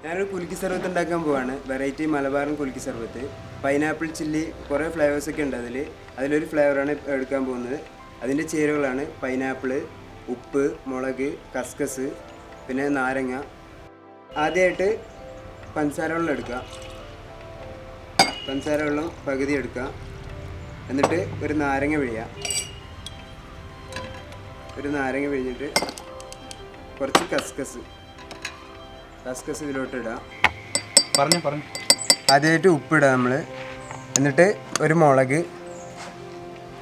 ഞാനൊരു കുലുക്കി സർബത്ത് ഉണ്ടാക്കാൻ പോവാണ്. വെറൈറ്റി മലബാറൻ കുലുക്കി സർബത്ത്. പൈനാപ്പിൾ ചില്ലി കുറേ ഫ്ലേവേഴ്സൊക്കെ ഉണ്ട് അതിലൊരു ഫ്ലേവറാണ് എടുക്കാൻ പോകുന്നത്. അതിൻ്റെ ചേരുവകളാണ് പൈനാപ്പിൾ, ഉപ്പ്, മുളക്, കസ്കസ്, പിന്നെ നാരങ്ങ. ആദ്യമായിട്ട് പഞ്ചസാര വെള്ളം എടുക്കുക. പഞ്ചസാര വെള്ളം പകുതി എടുക്കുക. എന്നിട്ട് ഒരു നാരങ്ങ പിഴിയുക. ഒരു നാരങ്ങ പിഴിഞ്ഞിട്ട് കുറച്ച് കസ്കസ് ഇതിലോട്ട് ഇടുക. പറഞ്ഞു ആദ്യമായിട്ട് ഉപ്പിടുക നമ്മൾ. എന്നിട്ട് ഒരു മുളക്,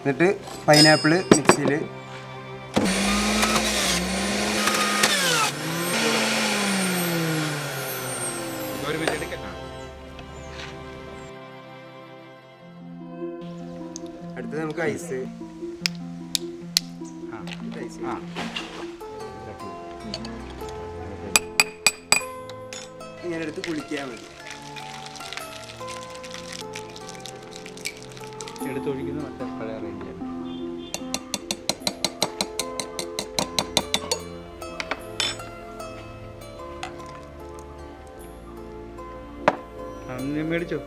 എന്നിട്ട് പൈനാപ്പിൾ മിക്സിയിൽ അടുത്തത് നമുക്ക് ഐസ്. ഇങ്ങനെ എടുത്ത് കുളിക്കാൻ മതി. എടുത്തൊഴിക്കുന്ന മറ്റേ പഴയ റേഞ്ച്. മേടിച്ചോ?